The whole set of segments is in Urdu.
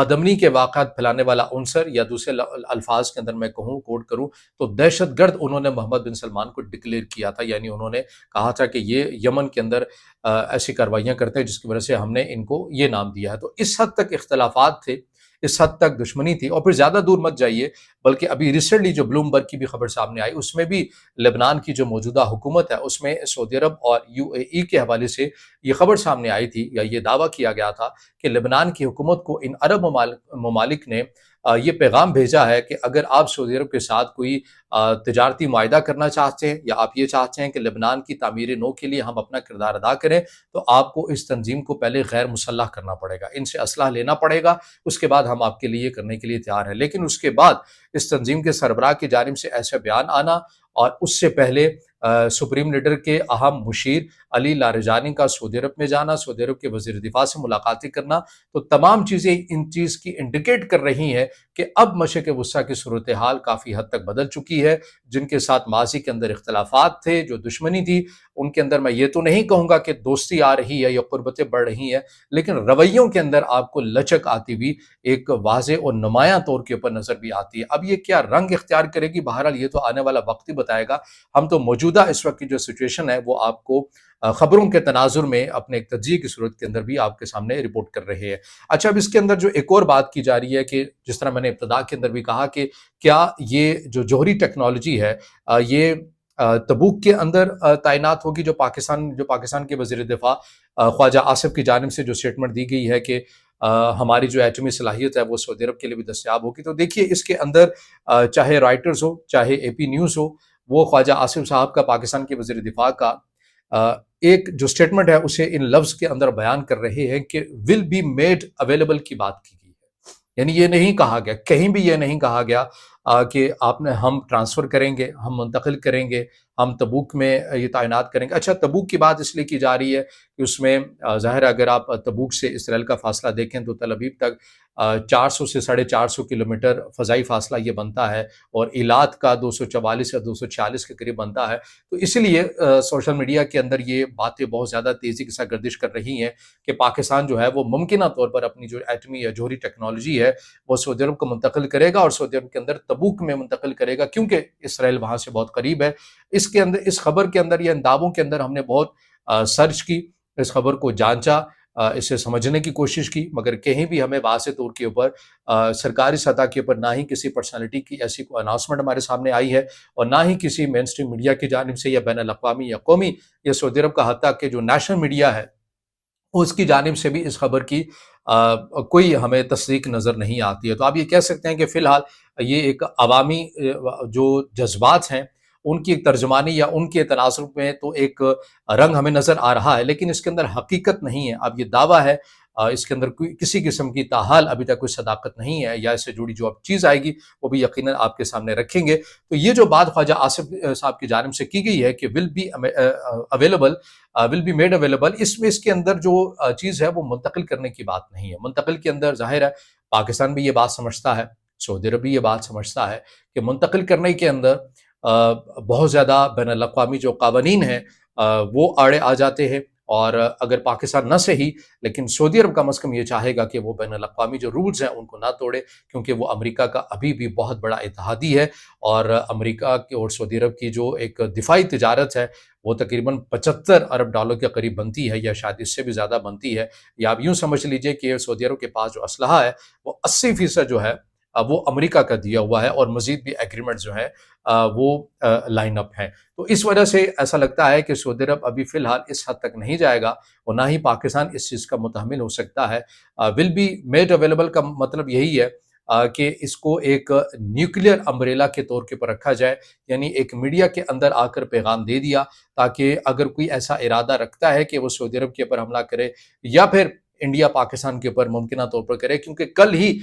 بدامنی کے واقعات پھیلانے والا عنصر، یا دوسرے الفاظ کے اندر میں کہوں، کوٹ کروں تو دہشت گرد انہوں نے محمد بن سلمان کو ڈکلیئر کیا تھا، یعنی انہوں نے کہا تھا کہ یہ یمن کے اندر ایسی کاروائیاں کرتے ہیں جس کی وجہ سے ہم نے ان کو یہ نام دیا ہے۔ تو اس حد تک اختلافات تھے، اس حد تک دشمنی تھی۔ اور پھر زیادہ دور مت جائیے، بلکہ ابھی ریسنٹلی جو بلومبرگ کی بھی خبر سامنے آئی، اس میں بھی لبنان کی جو موجودہ حکومت ہے اس میں سعودی عرب اور UAE کے حوالے سے یہ خبر سامنے آئی تھی، یا یہ دعویٰ کیا گیا تھا کہ لبنان کی حکومت کو ان عرب ممالک نے یہ پیغام بھیجا ہے کہ اگر آپ سعودی عرب کے ساتھ کوئی تجارتی معاہدہ کرنا چاہتے ہیں، یا آپ یہ چاہتے ہیں کہ لبنان کی تعمیر نو کے لیے ہم اپنا کردار ادا کریں، تو آپ کو اس تنظیم کو پہلے غیر مسلح کرنا پڑے گا، ان سے اسلحہ لینا پڑے گا، اس کے بعد ہم آپ کے لیے کرنے کے لیے تیار ہیں۔ لیکن اس کے بعد اس تنظیم کے سربراہ کی جانب سے ایسا بیان آنا، اور اس سے پہلے سپریم لیڈر کے اہم مشیر علی لاریجانی کا سعودی عرب میں جانا، سعودی عرب کے وزیر دفاع سے ملاقاتیں کرنا، تو تمام چیزیں ان چیز کی انڈیکیٹ کر رہی ہیں کہ اب مشرق وسطیٰ کی صورتحال کافی حد تک بدل چکی ہے۔ جن کے ساتھ ماضی کے اندر اختلافات تھے، جو دشمنی تھی، ان کے اندر میں یہ تو نہیں کہوں گا کہ دوستی آ رہی ہے یا قربتیں بڑھ رہی ہیں، لیکن رویوں کے اندر آپ کو لچک آتی ہوئی ایک واضح اور نمایاں طور کے اوپر نظر بھی آتی ہے۔ اب یہ کیا رنگ اختیار کرے گی، بہرحال یہ تو آنے والا وقت ہی بتائے گا۔ ہم تو موجودہ اس وقت کی جو سچویشن ہے وہ آپ کو خبروں کے تناظر میں اپنے ایک تجزیے کی صورت کے اندر بھی آپ کے سامنے رپورٹ کر رہے ہیں۔ اچھا، اب اس کے اندر جو ایک اور بات کی جا رہی ہے کہ جس طرح میں نے ابتدا کے اندر بھی کہا کہ کیا یہ جو جوہری ٹیکنالوجی ہے یہ تبوک کے اندر تعینات ہوگی، جو پاکستان کے وزیر دفاع خواجہ آصف کی جانب سے جو سٹیٹمنٹ دی گئی ہے کہ ہماری جو ایٹمی صلاحیت ہے وہ سعودی عرب کے لیے بھی دستیاب ہوگی۔ تو دیکھیے، اس کے اندر چاہے رائٹرز ہو، چاہے AP نیوز ہو، وہ خواجہ آصف صاحب کا، پاکستان کے وزیر دفاع کا ایک جو سٹیٹمنٹ ہے اسے ان لفظ کے اندر بیان کر رہے ہیں کہ ول بی میڈ اویلیبل کی بات کی گئی ہے۔ یعنی یہ نہیں کہا گیا، کہیں بھی یہ نہیں کہا گیا کہ ہم ٹرانسفر کریں گے، ہم منتقل کریں گے، ہم تبوک میں یہ تعینات کریں گے۔ اچھا، تبوک کی بات اس لیے کی جا رہی ہے کہ اس میں ظاہر ہے اگر آپ تبوک سے اسرائیل کا فاصلہ دیکھیں تو تل ابیب تک 400 سے 450 کلومیٹر فضائی فاصلہ یہ بنتا ہے، اور ایلات کا 244 یا 246 کے قریب بنتا ہے۔ تو اس لیے سوشل میڈیا کے اندر یہ باتیں بہت زیادہ تیزی کے ساتھ گردش کر رہی ہیں کہ پاکستان جو ہے وہ ممکنہ طور پر اپنی جو ایٹمی یا جوہری ٹیکنالوجی ہے وہ سعودی عرب کو منتقل کرے گا، اور سعودی عرب کے اندر تبوک میں منتقل کرے گا، کیونکہ اسرائیل وہاں سے بہت قریب ہے۔ اس خبر کے اندر یا ان دعووں کے اندر ہم نے بہت سرچ کی، اس خبر کو جانچا، اسے سمجھنے کی کوشش کی، مگر کہیں بھی ہمیں واضح طور کے اوپر سرکاری سطح کے اوپر نہ ہی کسی پرسنالٹی کی ایسی کوئی اناؤنسمنٹ ہمارے سامنے آئی ہے، اور نہ ہی کسی مین سٹریم میڈیا کی جانب سے یا بین الاقوامی یا قومی یا سعودی عرب کا حتیٰ کہ جو نیشنل میڈیا ہے اس کی جانب سے بھی اس خبر کی کوئی ہمیں تصدیق نظر نہیں آتی ہے۔ تو آپ یہ کہہ سکتے ہیں کہ فی الحال یہ ایک عوامی جو جذبات ہیں ان کی ایک ترجمانی یا ان کے تناظر میں تو ایک رنگ ہمیں نظر آ رہا ہے، لیکن اس کے اندر حقیقت نہیں ہے۔ اب یہ دعویٰ ہے، اس کے اندر کسی قسم کی تاحال ابھی تک کوئی صداقت نہیں ہے، یا اس سے جڑی جو اب چیز آئے گی وہ بھی یقیناً آپ کے سامنے رکھیں گے۔ تو یہ جو بات خواجہ آصف صاحب کی جانب سے کی گئی ہے کہ will be available, will be made available, اس کے اندر جو چیز ہے وہ منتقل کرنے کی بات نہیں ہے۔ منتقل کے اندر ظاہر ہے پاکستان بھی یہ بات سمجھتا ہے، سعودی عرب بھی یہ بات سمجھتا ہے کہ منتقل کرنے کے اندر بہت زیادہ بین الاقوامی جو قوانین ہیں وہ آڑے آ جاتے ہیں، اور اگر پاکستان نہ صحیح لیکن سعودی عرب کم از کم یہ چاہے گا کہ وہ بین الاقوامی جو رولز ہیں ان کو نہ توڑے، کیونکہ وہ امریکہ کا ابھی بھی بہت بڑا اتحادی ہے، اور امریکہ کی اور سعودی عرب کی جو ایک دفاعی تجارت ہے وہ تقریباً 75 ارب ڈالر کے قریب بنتی ہے، یا شاید اس سے بھی زیادہ بنتی ہے۔ یا آپ یوں سمجھ لیجئے کہ سعودی عرب کے پاس جو اسلحہ ہے وہ 80% جو ہے وہ امریکہ کا دیا ہوا ہے، اور مزید بھی ایگریمنٹ جو ہے وہ لائن اپ ہیں۔ تو اس وجہ سے ایسا لگتا ہے کہ سعودی عرب ابھی فی الحال اس حد تک نہیں جائے گا، اور نہ ہی پاکستان اس چیز کا متحمل ہو سکتا ہے۔ ول بی میڈ اویلیبل کا مطلب یہی ہے کہ اس کو ایک نیوکلیئر امبریلا کے طور کے پر رکھا جائے، یعنی ایک میڈیا کے اندر آ کر پیغام دے دیا، تاکہ اگر کوئی ایسا ارادہ رکھتا ہے کہ وہ سعودی عرب کے اوپر حملہ کرے، یا پھر انڈیا پاکستان کے اوپر ممکنہ طور پر کرے، کیونکہ کل ہی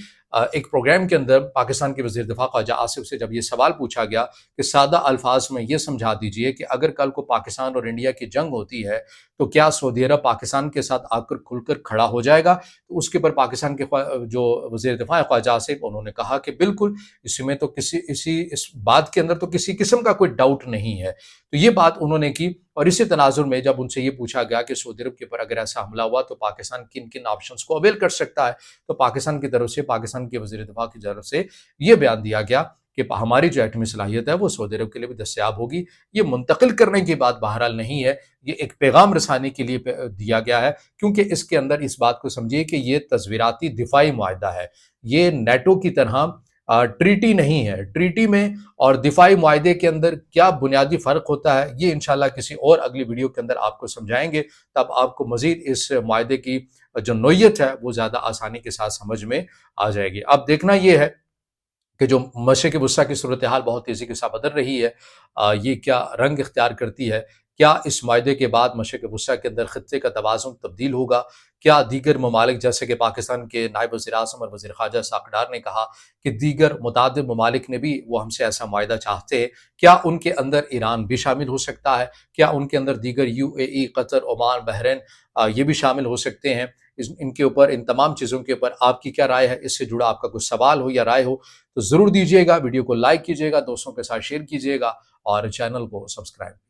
ایک پروگرام کے اندر پاکستان کے وزیر دفاع خواجہ آصف سے جب یہ سوال پوچھا گیا کہ سادہ الفاظ میں یہ سمجھا دیجئے کہ اگر کل کو پاکستان اور انڈیا کی جنگ ہوتی ہے تو کیا سعودی عرب پاکستان کے ساتھ آ کر کھل کر کھڑا ہو جائے گا؟ تو اس کے اوپر پاکستان کے جو وزیر دفاع خواجہ آصف انہوں نے کہا کہ بالکل، اس میں تو اس بات کے اندر تو کسی قسم کا کوئی ڈاؤٹ نہیں ہے۔ تو یہ بات انہوں نے کی، اور اسی تناظر میں جب ان سے یہ پوچھا گیا کہ سعودی عرب کے اوپر اگر ایسا حملہ ہوا تو پاکستان کن کن آپشنز کو اویل کر سکتا ہے، تو پاکستان کی طرف سے، پاکستان کے وزیر دفاع کی طرف سے یہ بیان دیا گیا کہ ہماری جو ایٹمی صلاحیت ہے وہ سعودی عرب کے لیے بھی دستیاب ہوگی۔ یہ منتقل کرنے کی بات بہرحال نہیں ہے، یہ ایک پیغام رسانی کے لیے دیا گیا ہے، کیونکہ اس کے اندر اس بات کو سمجھیے کہ یہ تصویراتی دفاعی معاہدہ ہے، یہ نیٹو کی طرح ٹریٹی نہیں ہے۔ ٹریٹی میں اور دفاعی معاہدے کے اندر کیا بنیادی فرق ہوتا ہے، یہ انشاءاللہ کسی اور اگلی ویڈیو کے اندر آپ کو سمجھائیں گے، تب آپ کو مزید اس معاہدے کی جو نوعیت ہے وہ زیادہ آسانی کے ساتھ سمجھ میں آ جائے گی۔ اب دیکھنا یہ ہے کہ جو مشرق وسطیٰ کی صورتحال بہت تیزی کے ساتھ بدل رہی ہے، یہ کیا رنگ اختیار کرتی ہے؟ کیا اس معاہدے کے بعد مشرق وسطیٰ کے اندر خطے کا توازن تبدیل ہوگا؟ کیا دیگر ممالک جیسے کہ پاکستان کے نائب وزیر اعظم اور وزیر خارجہ اسحاق ڈار نے کہا کہ دیگر متعدد ممالک نے بھی وہ ہم سے ایسا معاہدہ چاہتے ہیں، کیا ان کے اندر ایران بھی شامل ہو سکتا ہے؟ کیا ان کے اندر دیگر UAE، قطر، عمان، بحرین یہ بھی شامل ہو سکتے ہیں؟ ان کے اوپر، ان تمام چیزوں کے اوپر آپ کی کیا رائے ہے؟ اس سے جڑا آپ کا کوئی سوال ہو یا رائے ہو تو ضرور دیجیے گا، ویڈیو کو لائک کیجیے گا، دوستوں کے ساتھ شیئر کیجیے گا اور چینل کو سبسکرائب